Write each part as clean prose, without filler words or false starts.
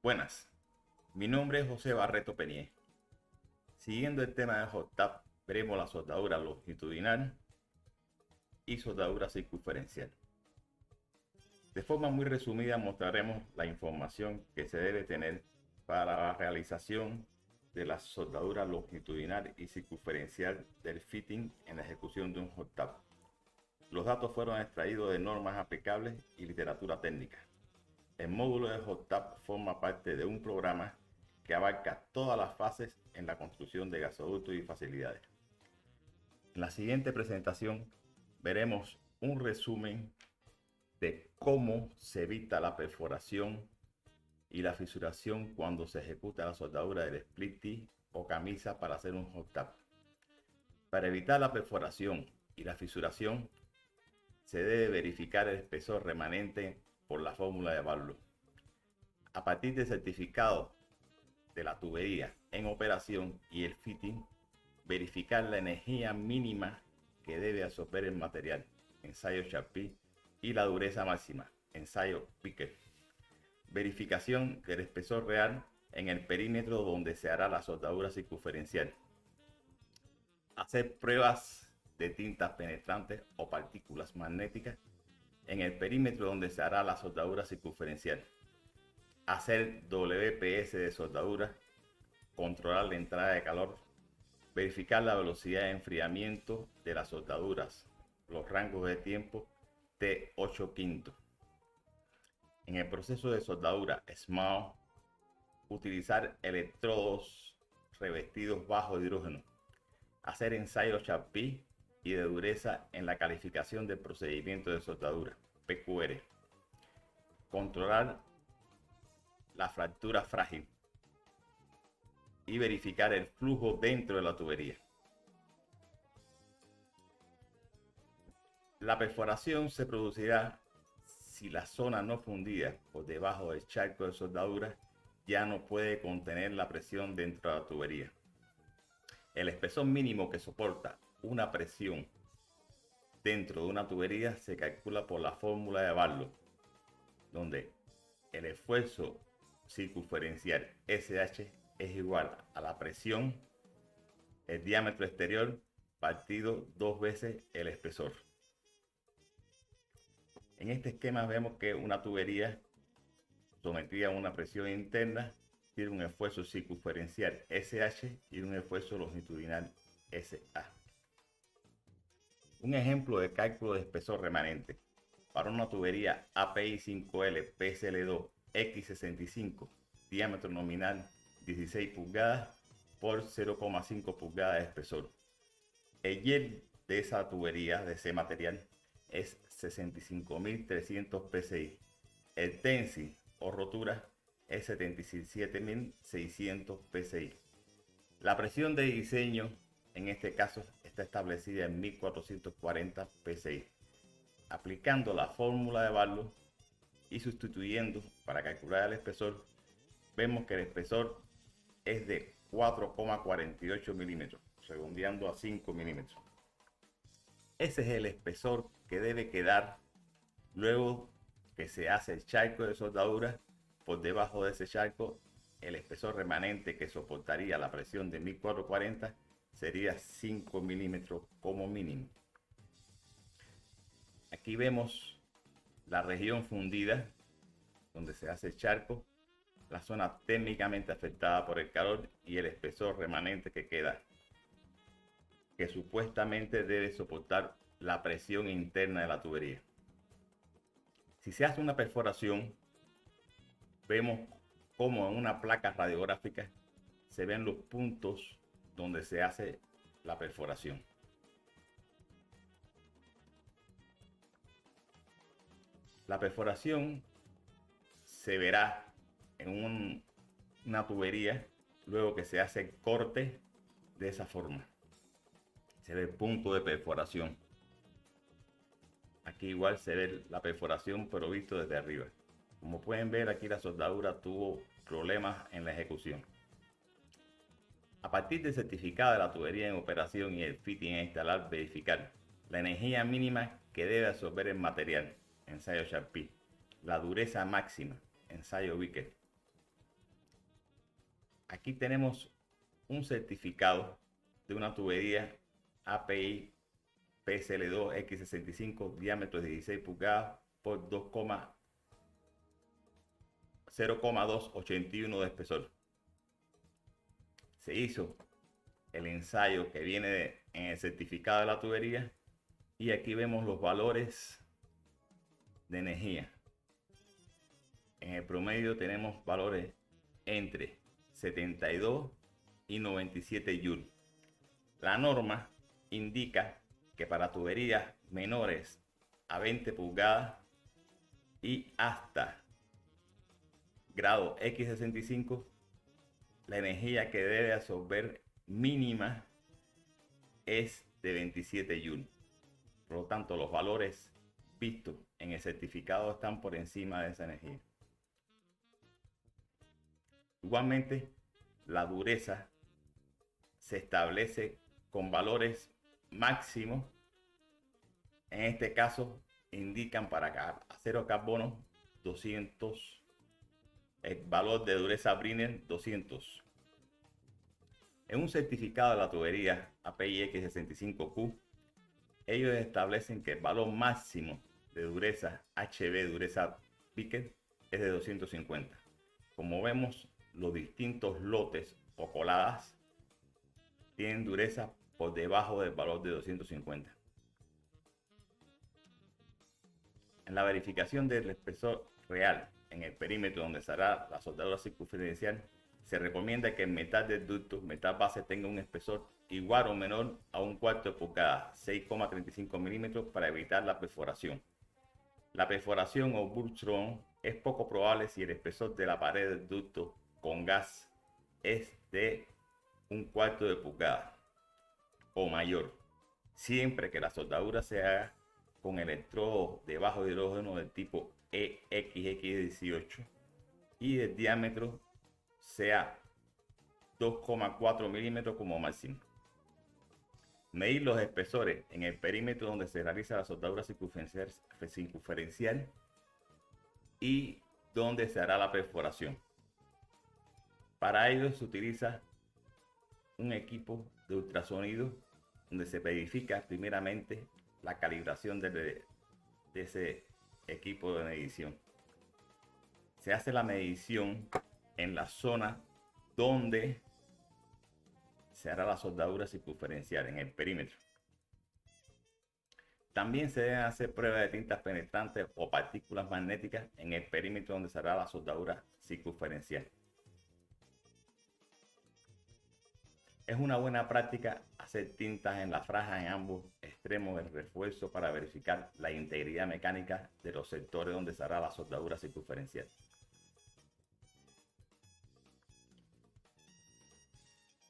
Buenas, mi nombre es José Barreto Penié. Siguiendo el tema de hot tap, veremos la soldadura longitudinal y soldadura circunferencial. De forma muy resumida mostraremos la información que se debe tener para la realización de la soldadura longitudinal y circunferencial del fitting en la ejecución de un hot tap. Los datos fueron extraídos de normas aplicables y literatura técnica. El módulo de hot tap forma parte de un programa que abarca todas las fases en la construcción de gasoductos y facilidades. En la siguiente presentación veremos un resumen de cómo se evita la perforación y la fisuración cuando se ejecuta la soldadura del split tee o camisa para hacer un hot tap. Para evitar la perforación y la fisuración se debe verificar el espesor remanente por la fórmula de Barlow. A partir del certificado de la tubería en operación y el fitting, verificar la energía mínima que debe absorber el material, ensayo Charpy, y la dureza máxima, ensayo Picker. Verificación del espesor real en el perímetro donde se hará la soldadura circunferencial. Hacer pruebas de tintas penetrantes o partículas magnéticas en el perímetro donde se hará la soldadura circunferencial. Hacer WPS de soldadura, controlar la entrada de calor, verificar la velocidad de enfriamiento de las soldaduras, los rangos de tiempo T8 quinto. En el proceso de soldadura SMAO, utilizar electrodos revestidos bajo hidrógeno, hacer ensayos Charpy y de dureza en la calificación del procedimiento de soldadura PQR, controlar la fractura frágil y verificar el flujo dentro de la tubería. La perforación se producirá si la zona no fundida por debajo del charco de soldadura ya no puede contener la presión dentro de la tubería. El espesor mínimo que soporta una presión dentro de una tubería se calcula por la fórmula de Barlow, donde el esfuerzo circunferencial SH es igual a la presión, el diámetro exterior, partido 2 veces el espesor. En este esquema vemos que una tubería sometida a una presión interna tiene un esfuerzo circunferencial SH y un esfuerzo longitudinal SA. Un ejemplo de cálculo de espesor remanente. Para una tubería API 5L PSL2 X65, diámetro nominal 16 pulgadas por 0,5 pulgadas de espesor. El yield de esa tubería, de ese material, es 65.300 psi. El tensile o rotura es 77.600 psi. La presión de diseño en este caso está establecida en 1440 psi. Aplicando la fórmula de Barlow y sustituyendo para calcular el espesor, vemos que el espesor es de 4,48 milímetros, redondeando a 5 milímetros. Ese es el espesor que debe quedar luego que se hace el charco de soldadura. Por debajo de ese charco, el espesor remanente que soportaría la presión de 1440 sería 5 milímetros como mínimo. Aquí vemos la región fundida donde se hace el charco, la zona térmicamente afectada por el calor y el espesor remanente que queda, que supuestamente debe soportar la presión interna de la tubería. Si se hace una perforación, vemos como en una placa radiográfica se ven los puntos donde se hace la perforación. La perforación se verá en una tubería luego que se hace el corte de esa forma. Se ve el punto de perforación. Aquí igual se ve la perforación pero visto desde arriba. Como pueden ver, aquí la soldadura tuvo problemas en la ejecución. A partir del certificado de la tubería en operación y el fitting a instalar, verificar la energía mínima que debe absorber el material, ensayo Charpy, la dureza máxima, ensayo Vickers, Aquí tenemos un certificado de una tubería API PSL2 X65, diámetro de 16 pulgadas por 0,281 de espesor. Se hizo el ensayo que viene en el certificado de la tubería y aquí vemos los valores de energía. En el promedio tenemos valores entre 72 y 97 joules. La norma indica que para tuberías menores a 20 pulgadas y hasta grado X65, la energía que debe absorber mínima es de 27 joules. Por lo tanto, los valores vistos en el certificado están por encima de esa energía. Igualmente, la dureza se establece con valores máximos. En este caso, indican para acero carbono 200, el valor de dureza Brenner 200. En un certificado de la tubería API X65Q, ellos establecen que el valor máximo de dureza HB, dureza Vickers, es de 250. Como vemos, los distintos lotes o coladas tienen dureza por debajo del valor de 250. En la verificación del espesor real en el perímetro donde se hará la soldadura circunferencial, se recomienda que el metal del ducto, metal base, tenga un espesor igual o menor a 1/4 de pulgada, 6,35 milímetros, para evitar la perforación. La perforación o bullthrown es poco probable si el espesor de la pared del ducto con gas es de 1/4 de pulgada o mayor, siempre que la soldadura se haga con electrodo de bajo hidrógeno del tipo EXX18 y el diámetro sea 2,4 milímetros como máximo. Medir los espesores en el perímetro donde se realiza la soldadura circunferencial y donde se hará la perforación. Para ello se utiliza un equipo de ultrasonido donde se verifica primeramente la calibración de ese equipo de medición. Se hace la medición en la zona donde se hará la soldadura circunferencial, en el perímetro. También se deben hacer pruebas de tintas penetrantes o partículas magnéticas en el perímetro donde se hará la soldadura circunferencial. Es una buena práctica hacer tintas en las franjas en ambos extremos del refuerzo para verificar la integridad mecánica de los sectores donde se hará la soldadura circunferencial.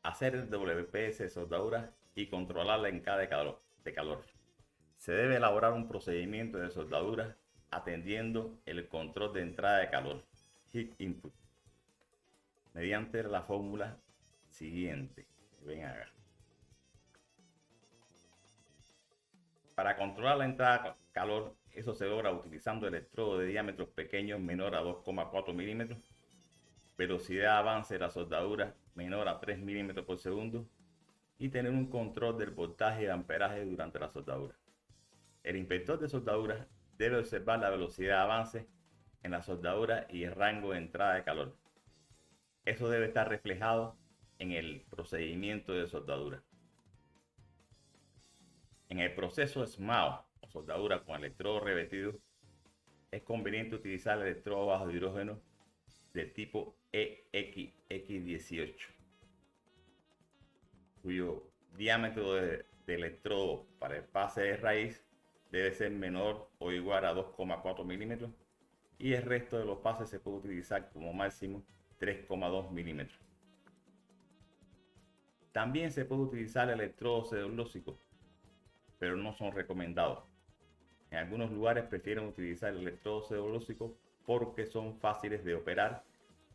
Hacer el WPS de soldadura y controlarla en cada de calor. Se debe elaborar un procedimiento de soldadura atendiendo el control de entrada de calor, heat input, mediante la fórmula siguiente. Ven acá. Para controlar la entrada de calor, eso se logra utilizando electrodos de diámetros pequeños menor a 2,4 milímetros, velocidad de avance de la soldadura menor a 3 milímetros por segundo y tener un control del voltaje y amperaje durante la soldadura. El inspector de soldadura debe observar la velocidad de avance en la soldadura y el rango de entrada de calor. Eso debe estar reflejado en el procedimiento de soldadura. En el proceso SMAO o soldadura con electrodo revestido, es conveniente utilizar el electrodo bajo hidrógeno de tipo EXX18, cuyo diámetro de electrodo para el pase de raíz debe ser menor o igual a 2,4 milímetros y el resto de los pases se puede utilizar como máximo 3,2 milímetros. También se puede utilizar electrodos celulósicos, pero no son recomendados. En algunos lugares prefieren utilizar el electrodo celulósico porque son fáciles de operar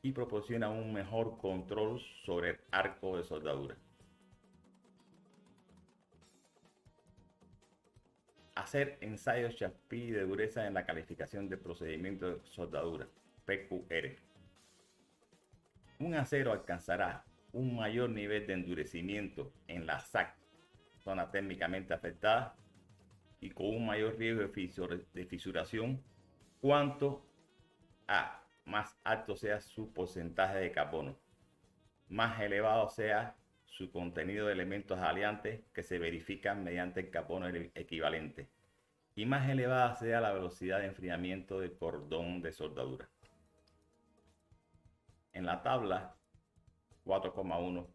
y proporcionan un mejor control sobre el arco de soldadura. Hacer ensayos Chapuis de dureza en la calificación del procedimiento de soldadura, PQR. Un acero alcanzará un mayor nivel de endurecimiento en la SAC, zona térmicamente afectada, y con un mayor riesgo de fisuración, cuanto a más alto sea su porcentaje de carbono, más elevado sea su contenido de elementos aleantes que se verifican mediante el carbono equivalente, y más elevada sea la velocidad de enfriamiento del cordón de soldadura. En la tabla 4,1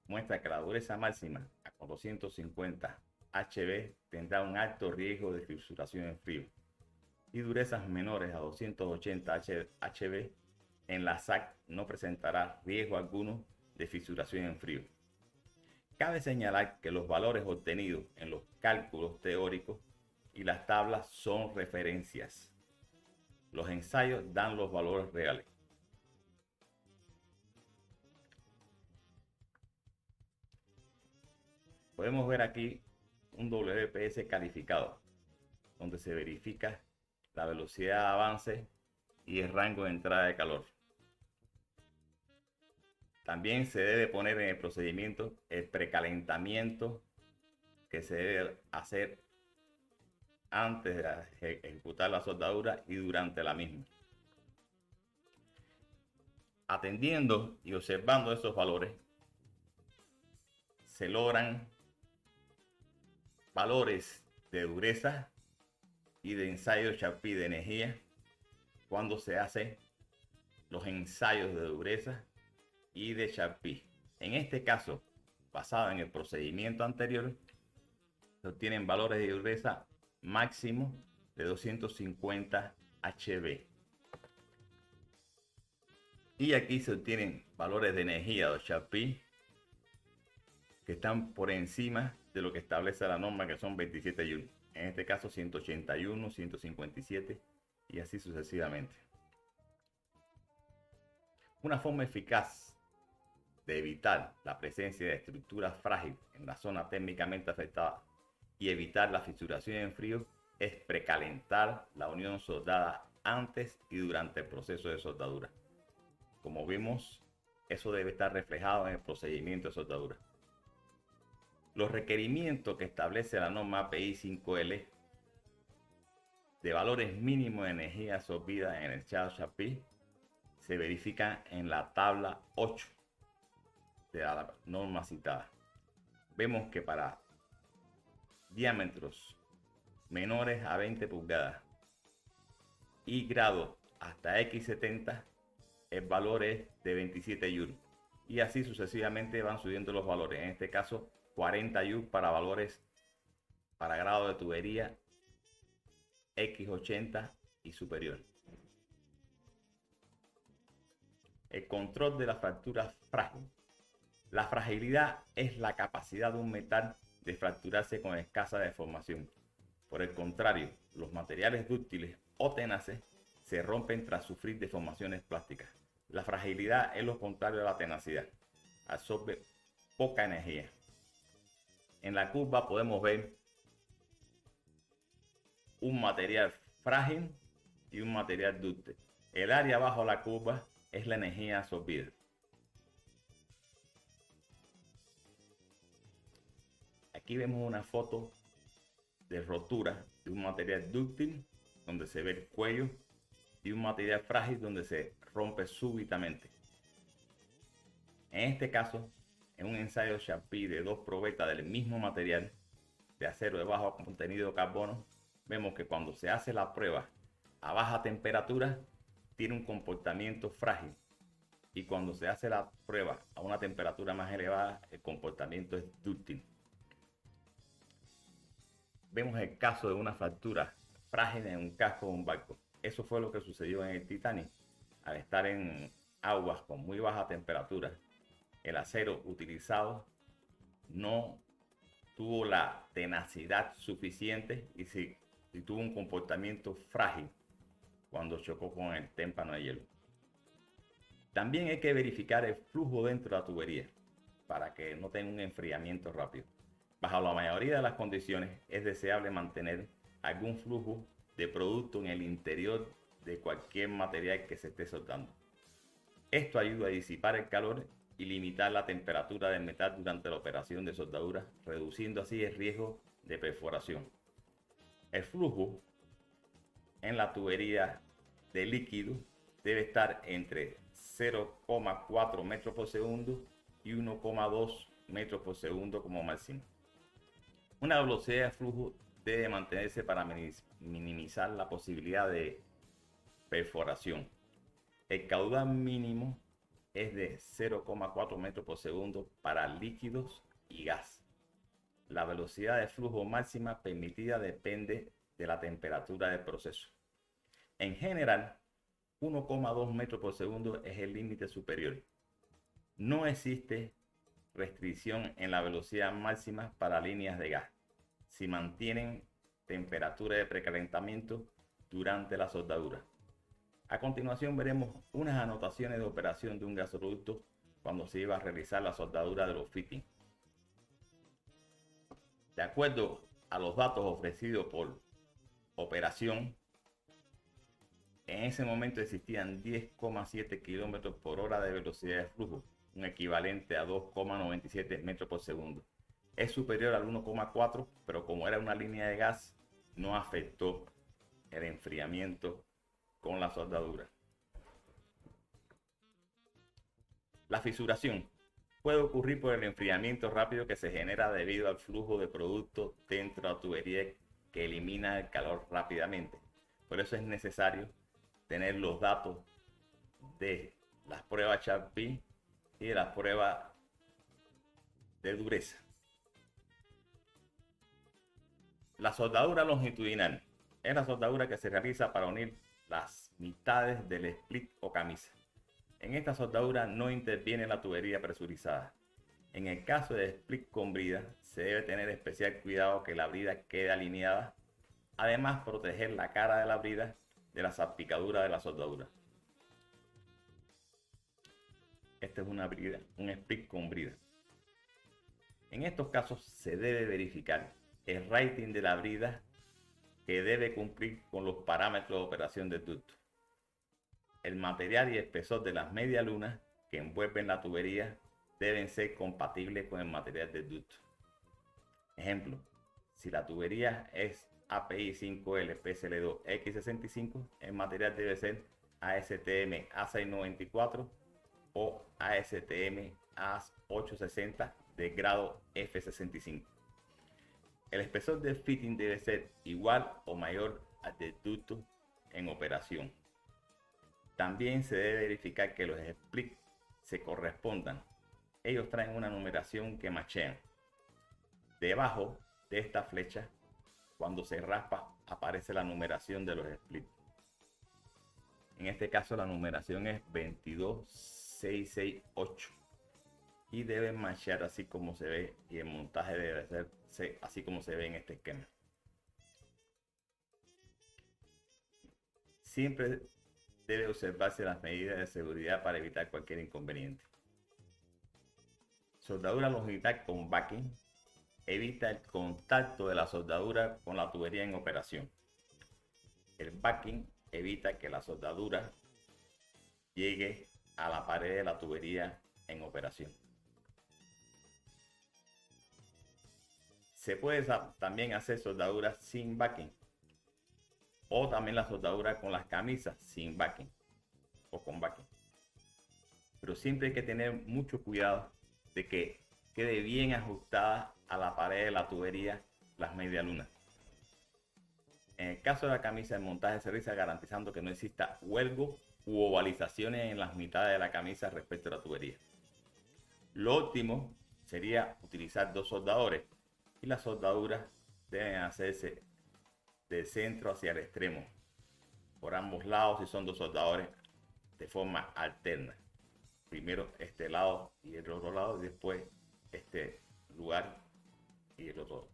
muestra que la dureza máxima a 450 HB tendrá un alto riesgo de fisuración en frío, y durezas menores a 280 HB en la SAC no presentará riesgo alguno de fisuración en frío. Cabe señalar que los valores obtenidos en los cálculos teóricos y las tablas son referencias. Los ensayos dan los valores reales. Podemos ver aquí un WPS calificado, donde se verifica la velocidad de avance y el rango de entrada de calor. También se debe poner en el procedimiento el precalentamiento que se debe hacer antes de ejecutar la soldadura y durante la misma. Atendiendo y observando esos valores, se logran valores de dureza y de ensayo Charpy de energía cuando se hacen los ensayos de dureza y de Charpy. En este caso, basado en el procedimiento anterior, se obtienen valores de dureza máximo de 250 HB. Y aquí se obtienen valores de energía de Charpy que están por encima de lo que establece la norma, que son 27 joules. En este caso 181, 157 y así sucesivamente. Una forma eficaz de evitar la presencia de estructuras frágiles en la zona térmicamente afectada y evitar la fisuración en frío es precalentar la unión soldada antes y durante el proceso de soldadura. Como vimos, eso debe estar reflejado en el procedimiento de soldadura. Los requerimientos que establece la norma API 5L de valores mínimos de energía absorbida en el Charpy se verifican en la tabla 8 de la norma citada. Vemos que para diámetros menores a 20 pulgadas y grados hasta X70 el valor es de 27 joules, y así sucesivamente van subiendo los valores. En este caso 40 joules para valores para grado de tubería X80 y superior. El control de la fractura frágil. La fragilidad es la capacidad de un metal de fracturarse con escasa deformación. Por el contrario, los materiales dúctiles o tenaces se rompen tras sufrir deformaciones plásticas. La fragilidad es lo contrario a la tenacidad. Absorbe poca energía. En la curva podemos ver un material frágil y un material dúctil. El área bajo la curva es la energía absorbida. Aquí vemos una foto de rotura de un material dúctil donde se ve el cuello y un material frágil donde se rompe súbitamente. En este caso, en un ensayo Charpy de dos probetas del mismo material de acero de bajo contenido de carbono, vemos que cuando se hace la prueba a baja temperatura tiene un comportamiento frágil, y cuando se hace la prueba a una temperatura más elevada el comportamiento es dúctil. Vemos el caso de una fractura frágil en un casco de un barco. Eso fue lo que sucedió en el Titanic. Al estar en aguas con muy baja temperatura, el acero utilizado no tuvo la tenacidad suficiente y tuvo un comportamiento frágil cuando chocó con el témpano de hielo. También hay que verificar el flujo dentro de la tubería para que no tenga un enfriamiento rápido. Bajo la mayoría de las condiciones es deseable mantener algún flujo de producto en el interior de cualquier material que se esté soldando. Esto ayuda a disipar el calor y limitar la temperatura del metal durante la operación de soldadura, reduciendo así el riesgo de perforación. El flujo en la tubería de líquido debe estar entre 0,4 metros por segundo y 1,2 metros por segundo como máximo. Una velocidad de flujo debe mantenerse para minimizar la posibilidad de perforación. El caudal mínimo es de 0,4 metros por segundo para líquidos y gas. La velocidad de flujo máxima permitida depende de la temperatura del proceso. En general, 1,2 metros por segundo es el límite superior. No existe restricción en la velocidad máxima para líneas de gas si mantienen temperatura de precalentamiento durante la soldadura. A continuación veremos unas anotaciones de operación de un gasoducto cuando se iba a realizar la soldadura de los fittings. De acuerdo a los datos ofrecidos por operación, en ese momento existían 10,7 km por hora de velocidad de flujo, un equivalente a 2,97 metros por segundo. Es superior al 1,4, pero como era una línea de gas, no afectó el enfriamiento con la soldadura. La fisuración puede ocurrir por el enfriamiento rápido que se genera debido al flujo de producto dentro de la tubería que elimina el calor rápidamente. Por eso es necesario tener los datos de las pruebas Charpy y de las pruebas de dureza. La soldadura longitudinal es la soldadura que se realiza para unir las mitades del split o camisa. En esta soldadura no interviene la tubería presurizada. En el caso de split con brida, se debe tener especial cuidado que la brida quede alineada. Además, proteger la cara de la brida de la salpicadura de la soldadura. Esta es una brida, un split con brida. En estos casos se debe verificar el rating de la brida que debe cumplir con los parámetros de operación del ducto. El material y el espesor de las medialunas que envuelven la tubería deben ser compatibles con el material del ducto. Ejemplo, si la tubería es API 5L PSL2 X65, el material debe ser ASTM A694 o ASTM A860 de grado F65. El espesor del fitting debe ser igual o mayor al del ducto en operación. También se debe verificar que los splits se correspondan. Ellos traen una numeración que machean. Debajo de esta flecha, cuando se raspa, aparece la numeración de los splits. En este caso la numeración es 22668 y deben machear así como se ve, y el montaje debe ser así como se ve en este esquema. Siempre debe observarse las medidas de seguridad para evitar cualquier inconveniente. Soldadura longitudinal con backing evita el contacto de la soldadura con la tubería en operación. El backing evita que la soldadura llegue a la pared de la tubería en operación. Se puede también hacer soldadura sin backing, o también la soldadura con las camisas sin backing o con backing. Pero siempre hay que tener mucho cuidado de que quede bien ajustada a la pared de la tubería las medialunas. En el caso de la camisa, el montaje se realiza garantizando que no exista huelgo u ovalizaciones en las mitades de la camisa respecto a la tubería. Lo óptimo sería utilizar dos soldadores y las soldaduras deben hacerse del centro hacia el extremo, por ambos lados si son dos soldadores de forma alterna. Primero este lado y el otro lado, y después este lugar y el otro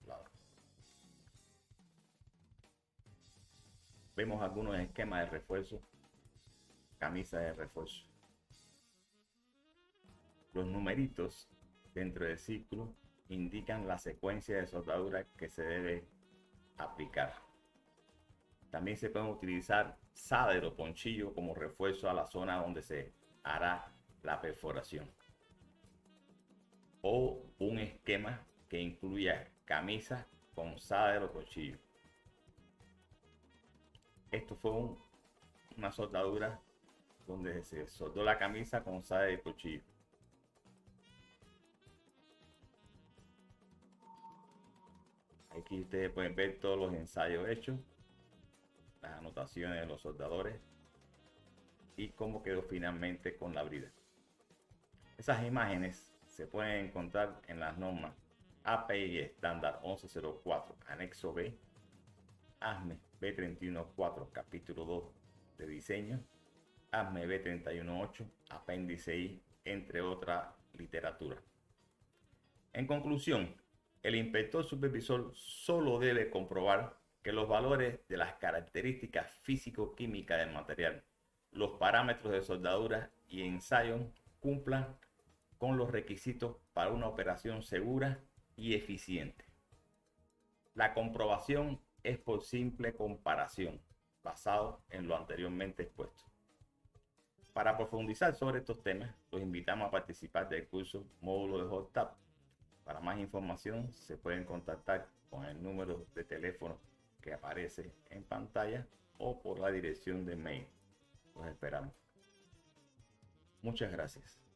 lado. Vemos algunos esquemas de refuerzo, camisas de refuerzo. Los numeritos dentro del círculo indican la secuencia de soldadura que se debe aplicar. También se pueden utilizar solder o ponchillo como refuerzo a la zona donde se hará la perforación, o un esquema que incluya camisas con sada de los cuchillos. Esto fue una soldadura donde se soldó la camisa con sada de cuchillo. Aquí ustedes pueden ver todos los ensayos hechos, las anotaciones de los soldadores y cómo quedó finalmente con la brida. Esas imágenes se pueden encontrar en las normas API estándar 1104 anexo B, ASME B314 capítulo 2 de diseño, ASME B318 apéndice I, entre otra literatura. En conclusión, el inspector supervisor solo debe comprobar que los valores de las características físico-químicas del material, los parámetros de soldadura y ensayo cumplan con los requisitos para una operación segura y eficiente. La comprobación es por simple comparación, basado en lo anteriormente expuesto. Para profundizar sobre estos temas, los invitamos a participar del curso módulo de Hot Tap. Para más información se pueden contactar con el número de teléfono que aparece en pantalla o por la dirección de mail. Los esperamos. Muchas gracias.